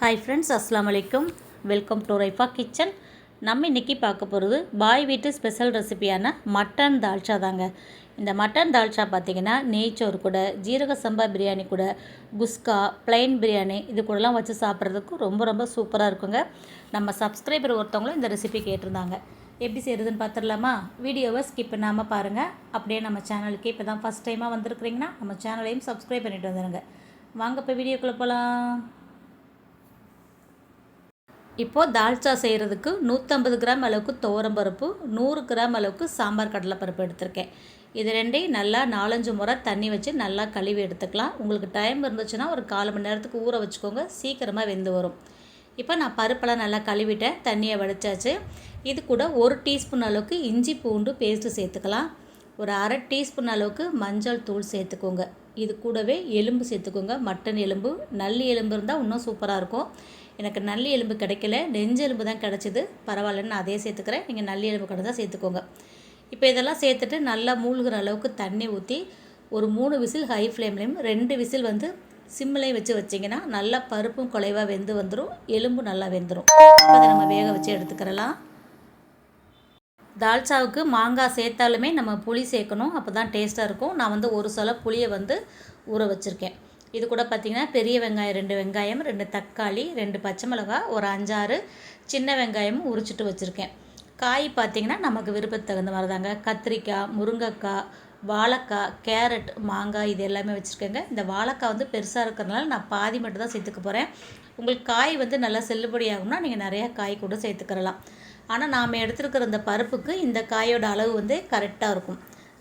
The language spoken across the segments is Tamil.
ஹாய் ஃப்ரெண்ட்ஸ், அஸ்ஸலாமு அலைக்கும். Welcome to Raifa kitchen. நம்ம இன்றைக்கி பார்க்க போகிறது பாய் வீட்டு ஸ்பெஷல் ரெசிபியான மட்டன் தால்ச்சா தாங்க. இந்த மட்டன் தால்ச்சா பார்த்திங்கன்னா நெய்ச்சோறு கூட, ஜீரக சம்பா பிரியாணி கூட, குஸ்கா, ப்ளைன் பிரியாணி இது கூடலாம் வச்சு சாப்பிட்றதுக்கு ரொம்ப ரொம்ப சூப்பராக இருக்குங்க. நம்ம சப்ஸ்கிரைபர் ஒருத்தவங்களும் இந்த ரெசிபி கேட்டிருந்தாங்க. எப்படி செய்கிறதுன்னு பார்த்துடலாமா? வீடியோவை ஸ்கிப் பண்ணாமல் பாருங்கள். அப்படியே நம்ம சேனலுக்கு இப்போ தான் ஃபஸ்ட் டைமாக வந்திருக்கிறீங்கன்னா நம்ம சேனலையும் சப்ஸ்கிரைப் பண்ணிட்டு வந்துடுங்க. வாங்க இப்போ வீடியோக்குள்ளே போகலாம். இப்போது தால்ச்சா செய்கிறதுக்கு 150 கிராம் அளவுக்கு துவரம்பருப்பு, 100 கிராம் அளவுக்கு சாம்பார் கடலைப்பருப்பு எடுத்திருக்கேன். இது ரெண்டையும் நல்லா 4-5 முறை தண்ணி வச்சு நல்லா கழுவி எடுத்துக்கலாம். உங்களுக்கு டைம் இருந்துச்சுன்னா ஒரு 1/4 மணி நேரத்துக்கு ஊற வச்சுக்கோங்க, சீக்கிரமாக வெந்து வரும். இப்போ நான் பருப்பெல்லாம் நல்லா கழுவிட்டேன், தண்ணியை வடித்தாச்சு. இது கூட 1 டீஸ்பூன் அளவுக்கு இஞ்சி பூண்டு பேஸ்ட்டு சேர்த்துக்கலாம். ஒரு 1/2 டீஸ்பூன் அளவுக்கு மஞ்சள் தூள் சேர்த்துக்கோங்க. இது கூடவே எலும்பு சேர்த்துக்கோங்க. மட்டன் எலும்பு, நல்லி எலும்பு இருந்தால் இன்னும் சூப்பராக இருக்கும். எனக்கு நல்லி எலும்பு கிடைக்கல, நெஞ்சு எலும்பு தான் கிடச்சிது. பரவாயில்லன்னு நான் அதே சேர்த்துக்கிறேன். நீங்கள் நல்லி எலும்பு கிடச்சா சேர்த்துக்கோங்க. இப்போ இதெல்லாம் சேர்த்துட்டு நல்லா மூழ்கிற அளவுக்கு தண்ணி ஊற்றி ஒரு 3 விசில் ஹை ஃப்ளேம்லேயும் 2 விசில் சிம்மிலையும் வச்சிங்கன்னா நல்லா பருப்பும் குலைவாக வெந்து வந்துடும், எலும்பு நல்லா வெந்துடும். அதை நம்ம வேக வச்சு எடுத்துக்கிறலாம். தால்ச்சாவுக்கு மாங்காய் சேர்த்தாலுமே நம்ம புளி சேர்க்கணும், அப்போ தான் டேஸ்ட்டாக இருக்கும். நான் ஒரு சொல புளியை ஊற வச்சுருக்கேன். இது கூட பார்த்திங்கன்னா பெரிய வெங்காயம் 2 வெங்காயம், 2 தக்காளி, 2 பச்சை மிளகாய், ஒரு 5-6 சின்ன வெங்காயமும் உரிச்சிட்டு வச்சுருக்கேன். காய் பார்த்திங்கன்னா நமக்கு விருப்பத்துக்கு தகுந்த மாதிரி தாங்க. கத்திரிக்காய், முருங்கைக்காய், வாழைக்காய், கேரட், மாங்காய் இது எல்லாமே வச்சுருக்கேங்க. இந்த வாழைக்காய் பெருசாக இருக்கிறதுனால நான் பாதி மட்டும் தான் சேர்த்துக்க போகிறேன். உங்களுக்கு காய் நல்லா செல்லுபடி ஆகும்னா நீங்கள் நிறையா காய் கூட சேர்த்துக்கிறலாம். ஆனால் நாம் எடுத்துருக்கிற இந்த பருப்புக்கு இந்த காயோட அளவு கரெக்டாக இருக்கும்.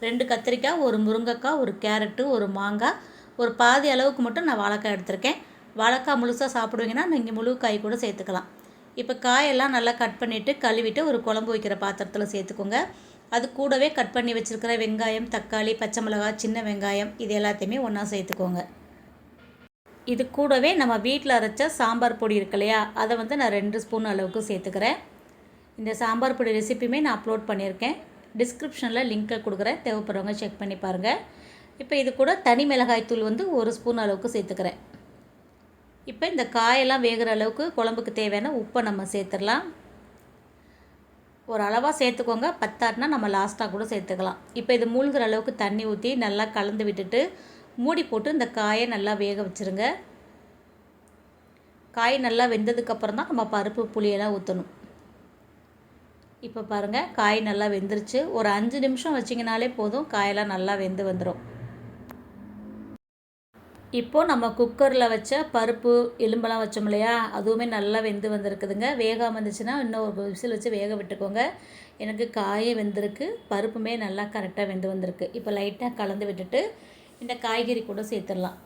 2 கத்திரிக்காய், ஒரு முருங்கைக்காய், ஒரு கேரட்டு, ஒரு மாங்காய், ஒரு பாதி அளவுக்கு மட்டும் நான் வாழைக்காய் எடுத்திருக்கேன். வாழைக்காய் முழுசாக சாப்பிடுவீங்கன்னா நீங்கள் முழு காய் கூட சேர்த்துக்கலாம். இப்போ காயெல்லாம் நல்லா கட் பண்ணிவிட்டு கழுவிட்டு ஒரு குழம்பு வைக்கிற பாத்திரத்தில் சேர்த்துக்கோங்க. அது கூடவே கட் பண்ணி வச்சுருக்கிற வெங்காயம், தக்காளி, பச்சை மிளகாய், சின்ன வெங்காயம் இது எல்லாத்தையுமே ஒன்றா சேர்த்துக்கோங்க. இது கூடவே நம்ம வீட்டில் அரைச்ச சாம்பார் பொடி இருக்கு இல்லையா, அதை நான் 2 ஸ்பூன் அளவுக்கு சேர்த்துக்கிறேன். இந்த சாம்பார் பொடி ரெசிப்பியுமே நான் அப்லோட் பண்ணியிருக்கேன், டிஸ்கிரிப்ஷனில் லிங்க்கில் கொடுக்குறேன், தேவைப்படுறவங்க செக் பண்ணி பாருங்கள். இப்போ இது கூட தனி மிளகாய் தூள் 1 ஸ்பூன் அளவுக்கு சேர்த்துக்கிறேன். இப்போ இந்த காயெல்லாம் வேகிற அளவுக்கு குழம்புக்கு தேவையான உப்பை நம்ம சேர்த்துடலாம். ஒரு அளவாக சேர்த்துக்கோங்க, பத்தாட்டினா நம்ம லாஸ்ட்டாக கூட சேர்த்துக்கலாம். இப்போ இது மூழ்கிற அளவுக்கு தண்ணி ஊற்றி நல்லா கலந்து விட்டுட்டு மூடி போட்டு இந்த காயை நல்லா வேக வச்சுருங்க. காய் நல்லா வெந்ததுக்கப்புறம் தான் நம்ம பருப்பு புளியெல்லாம் ஊற்றணும். இப்போ பாருங்கள், காய் நல்லா வெந்துருச்சு. ஒரு 5 நிமிஷம் வச்சிங்கனாலே போதும், காயெல்லாம் நல்லா வெந்து வந்துடும். இப்போது நம்ம குக்கரில் வச்ச பருப்பு எலும்பெல்லாம் வச்சோம் இல்லையா, அதுவுமே நல்லா வெந்து வந்திருக்குதுங்க. வேகாமல் இருந்துச்சுன்னா இன்னும் ஒரு விசில் வச்சு வேக விட்டுக்கோங்க. எனக்கு காயே வெந்திருக்கு, பருப்புமே நல்லா கரெக்டாக வெந்து வந்திருக்கு. இப்போ லைட்டாக கலந்து விட்டுட்டு இந்த காய்கறி கூட சேர்த்துடலாம்.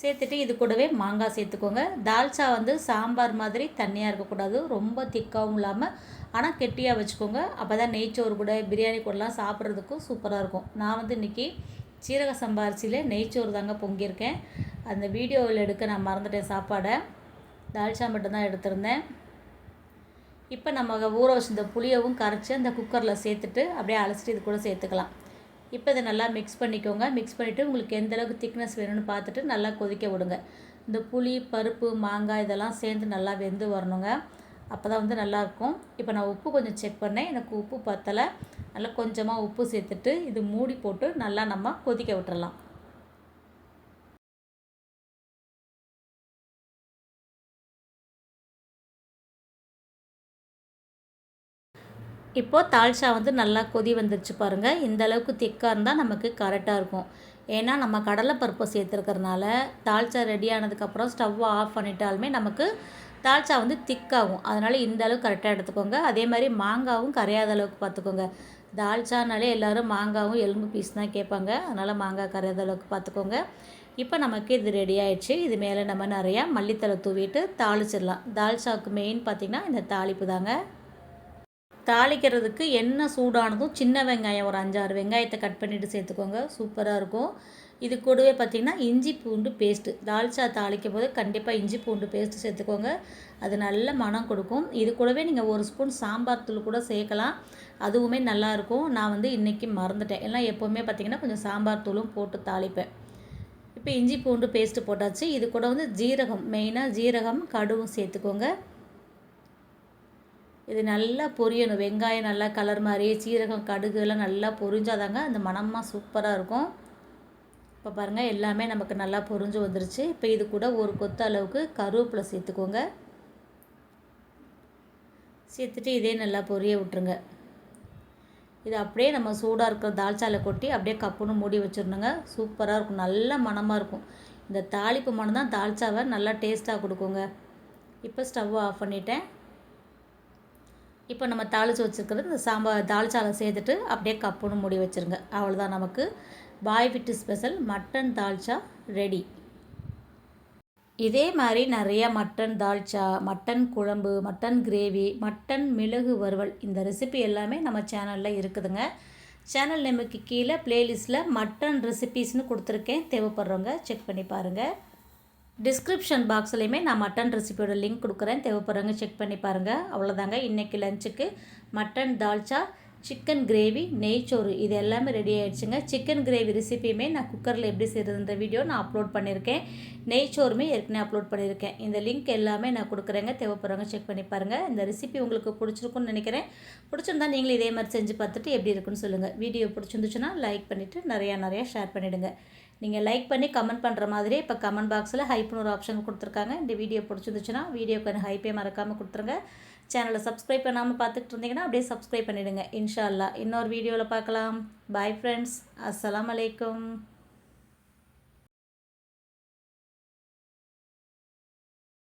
சேர்த்துட்டு இது கூடவே மாங்காய் சேர்த்துக்கோங்க. தால்ச்சா சாம்பார் மாதிரி தண்ணியாக இருக்கக்கூடாது, ரொம்ப திக்காகவும் இல்லாமல் ஆனால் கெட்டியாக வச்சுக்கோங்க. அப்போ தான் நெய்ச்சோறு கூட பிரியாணி கூடலாம் சாப்பிட்றதுக்கும் சூப்பராக இருக்கும். நான் இன்றைக்கி சீரக சம்பா அரிசியில் நெய்ச்சோறு தாங்க பொங்கியிருக்கேன். அந்த வீடியோவில் எடுக்க நான் மறந்துட்டேன் சாப்பாடை, தால்ச்சா மட்டும்தான் எடுத்திருந்தேன். இப்போ நம்ம ஊற வச்சிருந்த புளியவும் கரைச்சி அந்த குக்கரில் சேர்த்துட்டு அப்படியே அலசிட்டு இது கூட சேர்த்துக்கலாம். இப்போ இதை நல்லா மிக்ஸ் பண்ணிக்கோங்க. மிக்ஸ் பண்ணிவிட்டு உங்களுக்கு எந்தளவுக்கு திக்னஸ் வேணும்னு பார்த்துட்டு நல்லா கொதிக்க விடுங்க. இந்த புளி, பருப்பு, மாங்காய் இதெல்லாம் சேர்ந்து நல்லா வெந்து வரணுங்க, அப்போ தான் நல்லாயிருக்கும். இப்போ நான் உப்பு கொஞ்சம் செக் பண்ணேன், எனக்கு உப்பு பத்தலை. நல்லா கொஞ்சமாக உப்பு சேர்த்துட்டு இது மூடி போட்டு நல்லா நம்ம கொதிக்க விட்டுறலாம். இப்போது தால்ச்சா நல்லா கொதி வந்துருச்சு பாருங்கள். இந்த அளவுக்கு திக்காக இருந்தால் நமக்கு கரெக்டாக இருக்கும். ஏன்னா நம்ம கடலைப்பருப்பை சேர்த்துருக்கறனால தால்ச்சா ரெடி ஆனதுக்கப்புறம் ஸ்டவ்வை ஆஃப் பண்ணிட்டாலுமே நமக்கு தால்ச்சா திக்காகும். அதனால் இந்த அளவுக்கு கரெக்டாக எடுத்துக்கோங்க. அதே மாதிரி மாங்காவும் கரையாத அளவுக்கு பார்த்துக்கோங்க. தால்ச்சானாலே எல்லோரும் மாங்காவும் எலும்பு பீஸ் தான் கேட்பாங்க, அதனால் மாங்காய் கரையாத அளவுக்கு பார்த்துக்கோங்க. இப்போ நமக்கு இது ரெடி ஆகிடுச்சு. இது மேலே நம்ம நிறையா மல்லித்தலை தூவிட்டு தாளிச்சிடலாம். தால்ச்சாவுக்கு மெயின் பார்த்திங்கன்னா இந்த தாளிப்பு தாங்க. தாளிக்கிறதுக்கு எண்ணெய் சூடானதும் சின்ன வெங்காயம் ஒரு 5-6 வெங்காயத்தை கட் பண்ணிவிட்டு சேர்த்துக்கோங்க, சூப்பராக இருக்கும். இது கூடவே பார்த்திங்கன்னா இஞ்சி பூண்டு பேஸ்ட்டு, தால்ச்சா தாளிக்கும் போது கண்டிப்பாக இஞ்சி பூண்டு பேஸ்ட்டு சேர்த்துக்கோங்க, அது நல்ல மனம் கொடுக்கும். இது கூடவே நீங்கள் 1 ஸ்பூன் சாம்பார் தூள் கூட சேர்க்கலாம், அதுவுமே நல்லாயிருக்கும். நான் இன்றைக்கி மறந்துட்டேன், எல்லாம் எப்போவுமே பார்த்திங்கன்னா கொஞ்சம் சாம்பார் தூளும் போட்டு தாளிப்பேன். இப்போ இஞ்சி பூண்டு பேஸ்ட்டு போட்டாச்சு. இது கூட வந்து ஜீரகம், மெயினாக ஜீரகம் கடுகும் சேர்த்துக்கோங்க. இது நல்லா பொரியணும். வெங்காயம் நல்லா கலர் மாதிரி, சீரகம் கடுகு எல்லாம் நல்லா பொரிஞ்சாதாங்க அந்த மணமாக சூப்பராக இருக்கும். இப்போ பாருங்கள் எல்லாமே நமக்கு நல்லா பொரிஞ்சு வந்துருச்சு. இப்போ இது கூட ஒரு கொத்து அளவுக்கு கருவேப்பிலை சேர்த்துக்கோங்க. சேர்த்துட்டு இதே நல்லா பொரிய விட்டுருங்க. இது அப்படியே நம்ம சூடாக இருக்கிற தால்ச்சாவில் கொட்டி அப்படியே கப்புன்னு மூடி வச்சிடணுங்க. சூப்பராக இருக்கும், நல்ல மணமாக இருக்கும். இந்த தாளிப்பு மணம் தான் தால்ச்சாவை நல்லா டேஸ்ட்டாக கொடுக்குங்க. இப்போ ஸ்டவ்வை ஆஃப் பண்ணிட்டேன். இப்போ நம்ம தாளித்து வச்சுருக்கிறது இந்த சாம்பார் தால்ச்சாவில் சேர்த்துட்டு அப்படியே கப்புன்னு மூடி வச்சுருங்க. அவ்வளோதான், நமக்கு பாய் வீட்டு ஸ்பெஷல் மட்டன் தால்ச்சா ரெடி. இதே மாதிரி நிறையா மட்டன் தால்ச்சா, மட்டன் குழம்பு, மட்டன் கிரேவி, மட்டன் மிளகு வறுவல், இந்த ரெசிபி எல்லாமே நம்ம சேனலில் இருக்குதுங்க. சேனல் நேமுக்கு கீழே ப்ளேலிஸ்ட்டில் மட்டன் ரெசிபீஸ்னு கொடுத்துருக்கேன். தேவைப்படுறவங்க செக் பண்ணி பாருங்கள். டிஸ்கிரிப்ஷன் பாக்ஸ்லையுமே நான் மட்டன் ரெசிபியோட லிங்க் கொடுக்குறேன். தேவைப்படுறவங்க செக் பண்ணி பாருங்கள். அவ்வளோதாங்க, இன்றைக்கி லஞ்சுக்கு மட்டன் தால்ச்சா, சிக்கன் கிரேவி, நெய்ச்சோறு இது எல்லாமே ரெடி ஆகிடுச்சுங்க. சிக்கன் கிரேவி ரெசிபியுமே நான் குக்கரில் எப்படி செய்கிறதுன்ற வீடியோ நான் அப்லோட் பண்ணியிருக்கேன். நெய்ச்சோறுமே ஏற்கனவே அப்லோட் பண்ணியிருக்கேன். இந்த லிங்க் எல்லாமே நான் கொடுக்குறேங்க. தேவைப்படுறவங்க செக் பண்ணி பாருங்கள். இந்த ரெசிபி உங்களுக்கு பிடிச்சிருக்குன்னு நினைக்கிறேன். பிடிச்சிருந்தா நீங்களும் இதே மாதிரி செஞ்சு பார்த்துட்டு எப்படி இருக்குன்னு சொல்லுங்கள். வீடியோ பிடிச்சிருந்துச்சுன்னா லைக் பண்ணிவிட்டு நிறையா ஷேர் பண்ணிவிடுங்க. நீங்கள் லைக் பண்ணி கமெண்ட் பண்ணுற மாதிரியே இப்போ கமெண்ட் பாக்ஸில் ஹைப்னு ஒரு ஆப்ஷன் கொடுத்துருக்காங்க. இந்த வீடியோ பிடிச்சிருந்துச்சுன்னா வீடியோக்கு ஹைப்பே மறக்காமல் கொடுத்துருங்க. சேனலை சப்ஸ்கிரைப் பண்ணாமல் பார்த்துட்டு இருந்தீங்கன்னா அப்படியே சப்ஸ்கிரைப் பண்ணிவிடுங்க. இன்ஷா அல்லாஹ் இன்னொரு வீடியோவில் பார்க்கலாம். பாய் ஃப்ரெண்ட்ஸ், அஸ்ஸலாமு அலைக்கும்.